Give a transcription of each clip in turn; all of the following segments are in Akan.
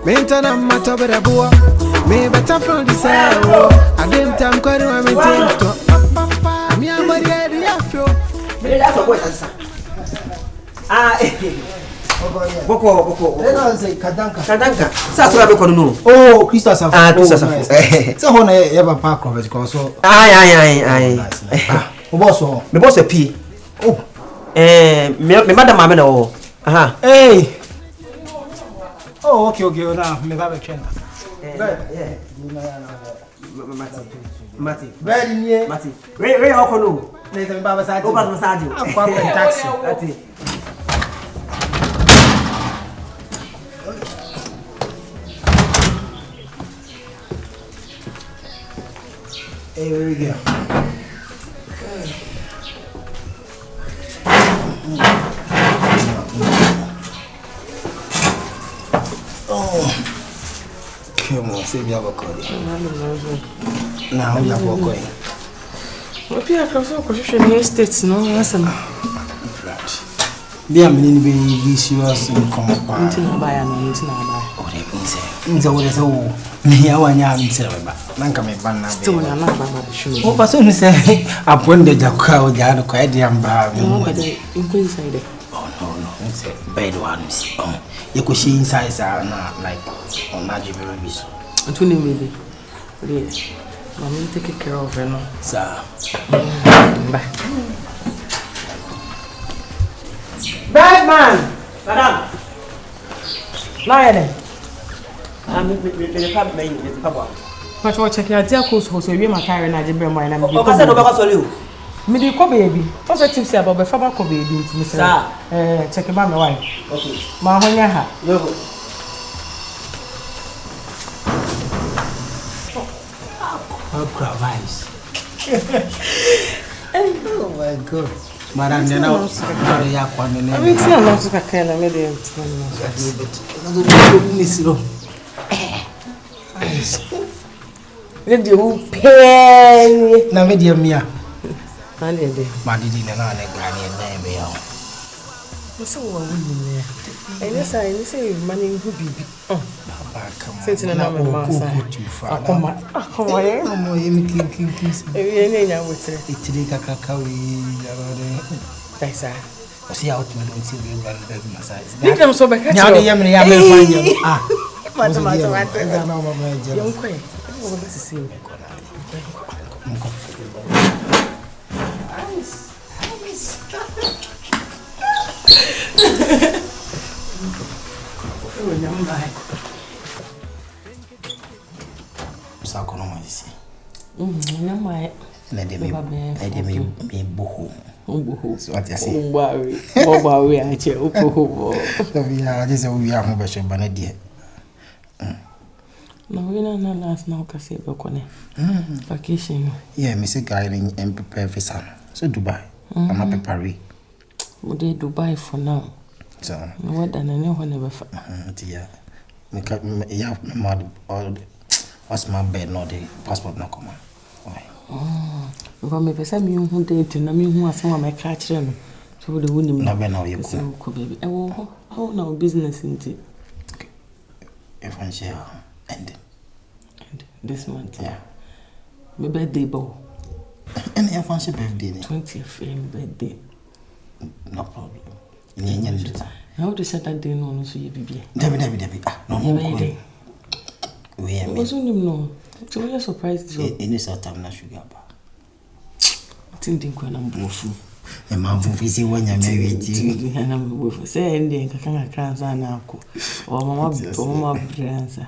Mentana matabara boa me better from the side I dem time kwani wa me tinto ami abari ade afio me da so boy sansa boko ena say kadanka sa so be kono no oh Christos afo Christos afo so ho na ye ba pa ko because so ai o boss me boss pi oh me madam ma me na o aha hey oh okay na me ba be twenta yeah Mati very near Mati we okono na ite me ba saji o ba saji akwa taxi ati hey where we go Come on, say we have a call. Now we have a call. What you have so question states no answer. Right. They are many be serious in come up. Ntina buy no ntina buy. Oh, they been say. Nza wo say wo. Me ya wanya ntina ba. Nanka me ban na be. Still na na ba show. Oh, person who say upon the jakwa o ja no kwa e dia mba me. No, but in inside. Oh no. Say bed one see. Oh. You could see inside na like on na jibe be so. Antuni maybe. Really. Mommy take care of her no. Sir. Bye. bad man madam Lie then. me pap me papa But what check your dear course so we ma carry na jibe mo na me. o ka say no be ko sori o Me dey ko baby. What's the tips about be faba ko baby ntimi say. Check ma me why. okay Ma honya ha. yo Vibes. Oh my God. Madam, you know, sorry, ya kwa nene. I mean, see, I'm so kakela, me dey. Le dey who pay. Na me dia mia. Na le dey. Ma didi na ne gani na me ya. So what we need. I say money who bibi. Baba come. Sitting na me massa. Akoma. Ye. Omo ye mi kin. E ne nya wotre. Itiri kakaka we ya Taisa. o si out me don see we run baby massage. Leave them so back at you. Nya de ya me fanya. Ah. Mata. Eza na mama je. Young queen. What was this see? Sa kono mo isi. Na mai. Na de me boho. Umbuhu. So what you say? Umbawe ache uko. Ya je se we ya ho be so bana die. Na we na last na ka se be kone. Vacation. Yeah, me say guy in prepare visa. So Dubai. I'm a prepare. We dey Dubai for now. So No whether na ne ho ne be fa. yeah. Me ka ya mad all what's my bed no the passport no come. Why? Because me pesa mi hu date na mi hu asem ma ka kire no. So the wonim Na be na o yeko. So ko baby. E wo ho. How na business nti. If I share and This month. yeah. My birthday ball. And if I share birthday 20th birthday. no problem. Nyen Now the Saturday no so ye bibia. Debi. Ah, no more. We am. Was unim no. So we are surprised so. Any sort of na sugar ba. Tindi kwa na mbofu. E ma mfu si wanya me weti. Na mbofu. Say ndi nkaka kanza na ako. O mama branza.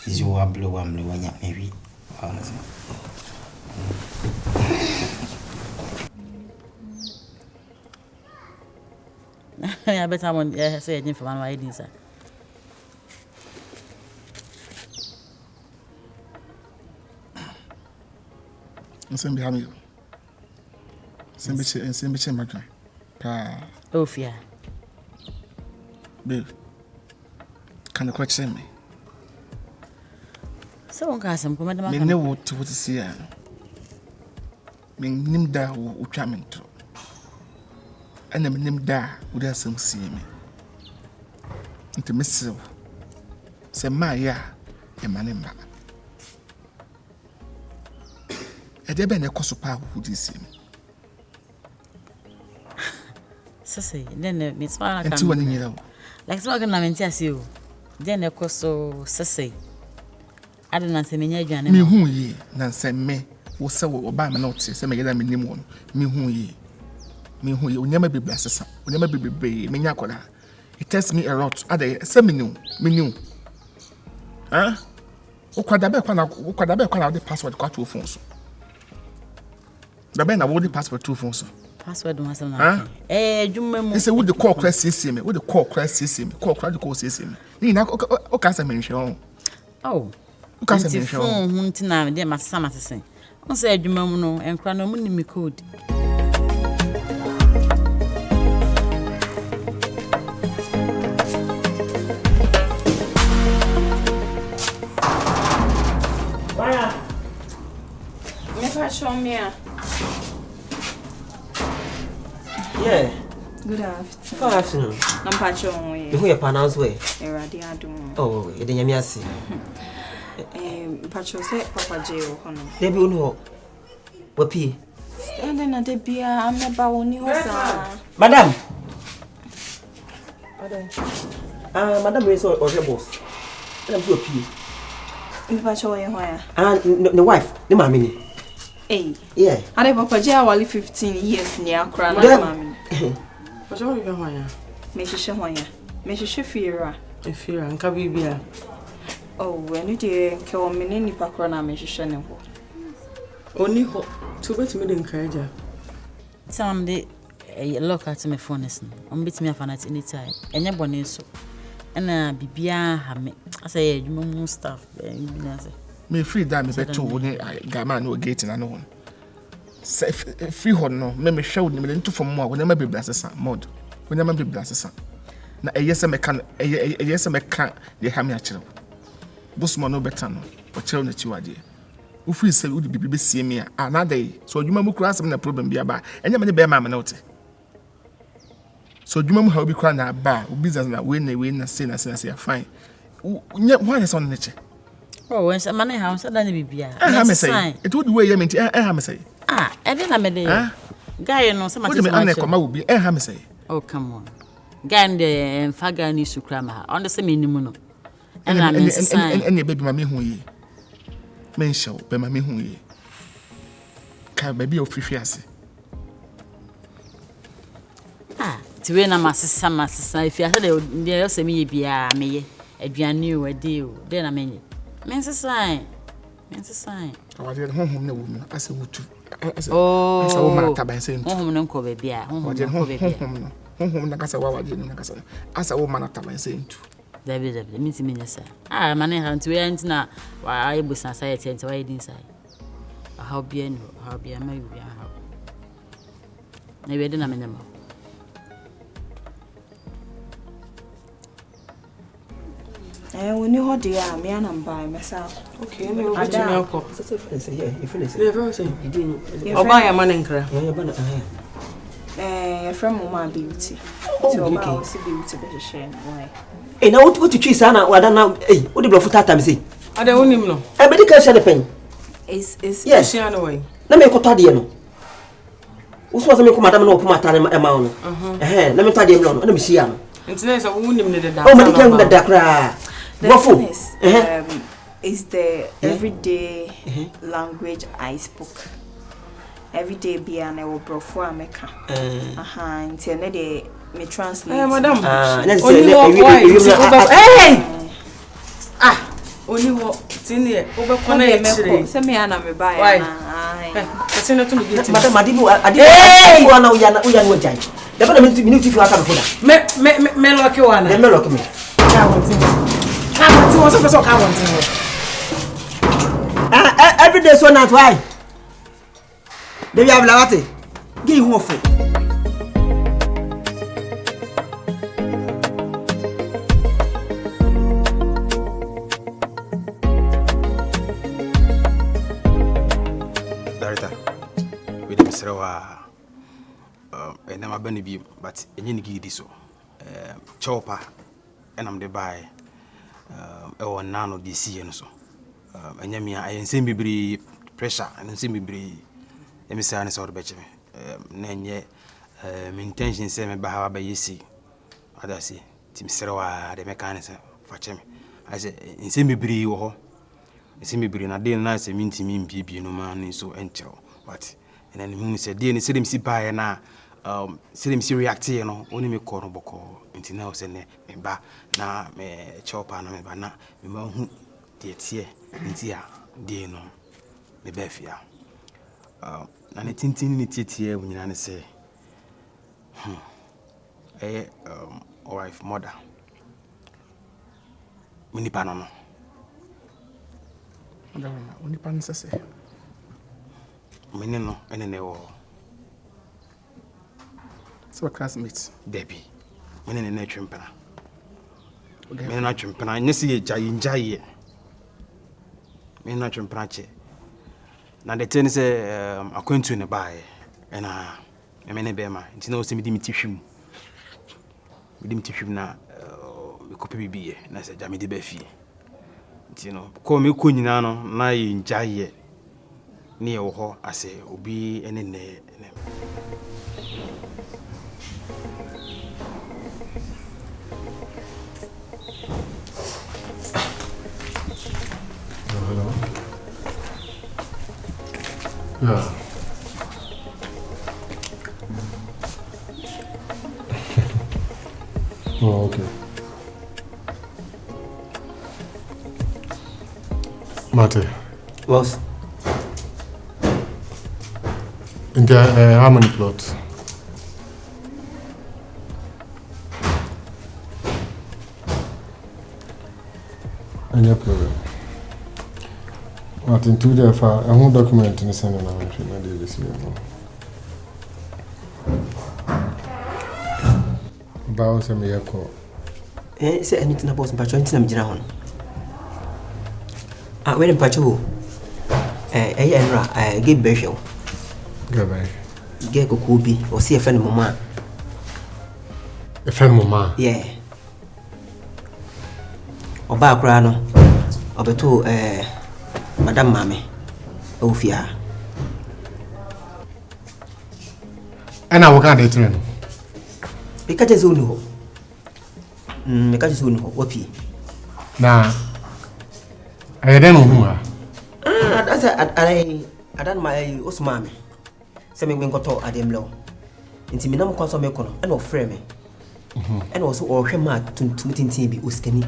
Is you wablo wanya me wi. Honestly. I bet I'm on say anything for my ideas. Nsem behind me. Sembiche madam. Pa. Oh, fear. Babe. Can you question me? So one cast some comment. Me ne wo to see ya. Me nim da wo utwa me ntro. Ana me nim da wo da sam sie me. Nti mesew. Se ma ya e mane mba. E de be ne koso pa wo di sie me. Sese, then me smile like Nti woni nyira wo. Like so can na menti asio. Then e koso sese. Ade na se menya adwane. Me hu yi na se me wo se wo ba me na ote se me yeda me nim wo no. Me hu yi. Me hu yi onyama bebe asesa. Onyama bebe me nya kola. It tells me a lot. Ade se me new. Huh? Ukwada be kwa na the password kwa two phones. Da be na wo the password two phones. Password one some na. Dwuma mu. Say wo the call crash CC me. Wo the call crash CC me. Call crash the call CC me. Ni na o ka se menhwe on. Oh. O ka se menhwe on. Phone hunti na de masama sesen. On say dwuma mu no enkra no mu ni me code. Show me. Yeah. Good afternoon. Good afternoon. I'm Pacho. You hear pronounce way? Oh, you didn't hear me. Pacho said Papa J. O'Connor. They be no. What P? And then at the beer, I'm about only Madam. Madam is or boss. I'm so P. Pacho, where? The wife, the mammy. Hey, yeah. I have Papa J. 15 years near Crown, mammy. But you go where? Mesha Hoya. Mesha Fira. If you're and Cabibia. Oh, when you did kill me any pacrona, Mesha. Only hope to bet me the encourager. Some day a look at my phone is on bit me fan at any time. And your bonnet so. And Bibia have me. I say, you know, stuff. Me free that me beto woni gama no gate na no. Free hɔ no me hwɛ wo me nto fam mo a wona ma bibla sesa mod. Wona ma bibla sesa. Na eyese me kan eyese me kan de ha me a kyerɛ. Bosmo no beta no. O kyerɛ na chiwade. Wo free sɛ wo de bibi sie me a na dai. So adwuma mu kura asɛm na problem bi aba. Enya me ne be ma me na wote. So adwuma mu ha obi kura na aba. Wo business na we na say fine. Nya why is on nature? Oh, when some money house, I don't need to be it would weigh me to have me say. I didn't have a day. Guy, no, some of the will be a hammer say. Oh, come on. Guy and Faga needs to cram her on the same minimum. And I mean, and your baby, mammy, who ye. Men shall be mammy, who ye. Can baby of fiancé. Ah, to win a master, if you had the also me be a me, a new a deal, then I mean. Men's a sign. I did home no woman. I said, oh, I saw woman taban saying, home, uncle baby, home, as a woman taban saying, David, the meeting minister. Ah, money hand to end now. Why I was society and why inside. How be a maybe how. Maybe I didn't have minimum. When you hold the arm, I'm by myself. Okay, I'm going to Melco. Yeah, you finish it. Everything. You didn't. I'll buy a man and cry. From Mama Beauty. So I'll see beauty better share. Why? Hey, now what to choose, Anna? What now? Hey, what the bluff time say? I don't even know. I bet you can share the pen. Is yes, she away. Let me go to the end. Who's was a madam no puma time amount? Let me tell you, let me see him. It's nice, I wouldn't need that. Oh, my God, the Dakra. The thing is the everyday language I spoke. Everyday be an I will before America. Until they me translate. Madam. Hey! Ah! Only what in here over connect. Send me an buy. Why? It's not to get Madam Madibu. I didn't want to know we are no giant. The minute if you are coming for that. Me lucky one. Let me look at me. I want to every day so not why. Baby Ablawate. Give you one for. Director, we didn't say and I'm a bunny beam, but any giddy so. Chopper, and I'm the buy. Oh, none of this and so. And Yamia, I ain't seen me pressure and see me breathe. Let me say, I saw the betcha. Then yet, my intention say me by by you see. I see. Tim Serawa, the mechanism for Chemi. I say, in see me breathe or see me breathe. I didn't nice and mean to me, baby, no man is so entro. But, and then the moon said, dear, see him see by now. See him see react, you know, only me corner boko, until now, send me back. Now, me chop and me banana, me who dear tear, dear, dear no, me befia. And it's intimate here when you say, wife, mother, Winnie Panano. Only Pansa say, Menino, and then they were. So classmates. Debbie, when in a nature impana. Men not impana, and you see a giant. Men not impanache. Now the ten say, I'm going to in a buy, and I mean a bema, and you know, see me tissue. We didn't tissue now, we could be, and I said, Jammy de Beffy. You know, call me Kunino, na in Jay near Oho, I say, Obi and in there. Hello. Yeah. Oh, okay. Mate. Was In there, how many plots? Any problem? What in 2 days, I won't document in the sending now. I'm sure I did this year. About some year call. say anything about some patron in General. I went in Pacho. I gave Beshel. Goodbye. Get a copy or see a friend of Mamma. A friend, Mamma. Yeah. Or background. Or beto, Madame Mammy. Oh, fear. And I will get it in. Because it's only. Because it's only. Whoopee. Now, I don't know who are. I done my Osmami. Semi when got to Adam Low. Into me, no cause of me, and no frame. And also, or him mad to meeting TV Uskeni.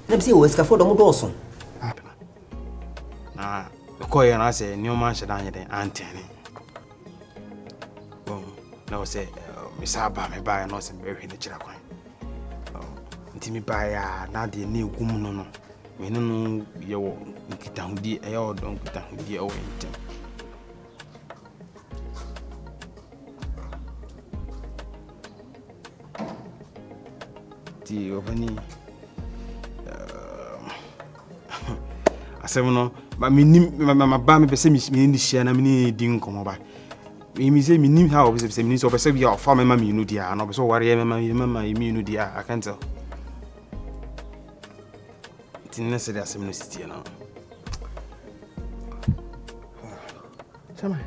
Let me see what's for the Modoson. Nah, the coy and I say, no man should answer the auntie. No, say, Miss Abba, me buy and also bury in the Chiracoin. Until me buy not the new woman. No, we know your Kitahudi, a old don't Kitahudi or anything. The Ovani. I said, no, but my bammy pessimism in the share, and I mean, didn't come over. We say, me knew how was the means of a severe farmer, mammy, you know, dear, and also worry, mamma, you dear, I can't tell. It's necessary as a ministry now. Chama.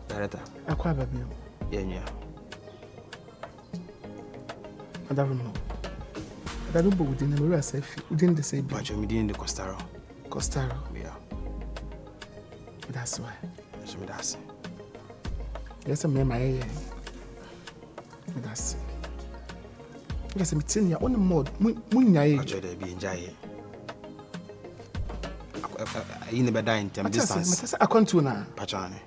Director, I quite baby. yeah. I don't know. I don't know within the mirror safe within the same But you're meeting the Costaro. Costaro. Yeah. That's why. That's Yes, I'm my that's yes, I'm telling you, on the mod, Munya. I try to be in Jay. I never die in term distance. I can't do now. Pachane.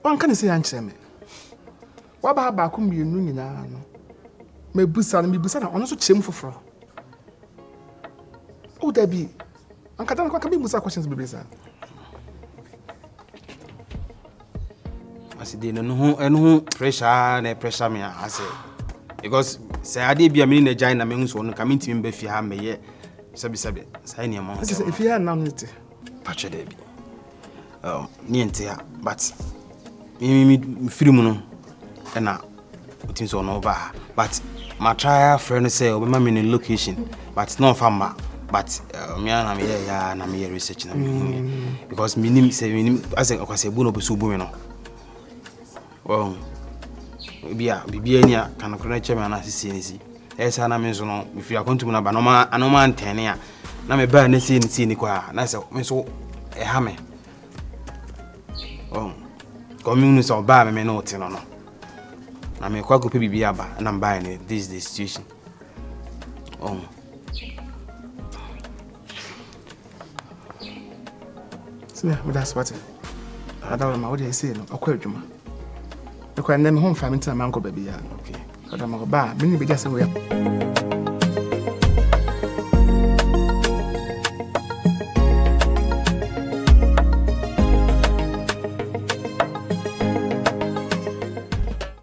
One can say, answer me. What about Bakum? You know, me busa, I'm also shameful for. Oh, Debbie, I'm going to be questions, baby. ase de no ho pressure na pressure me ase because say ade bia me na jai na me hu so no ka me ntimi mba fi ha meye sabi say ne mo say if you are now nite patche de bi ni ente but me free mu no na utim so no ba but my try friend say obema me in location but no fama but me na me ya na me research na me because me nim say me nim as akwase bu no be so bu me no well bibia ni kan ko na chema na sisi ni si esa na me so no if you are going to na ba no ma anoma antene a na me ba na si ni kwa na say me so e ha me community so ba me no ti no na me kwa go pe bibia ba na mba ni this is the situation so yeah, that's what I don't know what they say no akwa adwuma e kwa na me ho mfa me ntina manko ba bia okay kada manko ba me ni be just we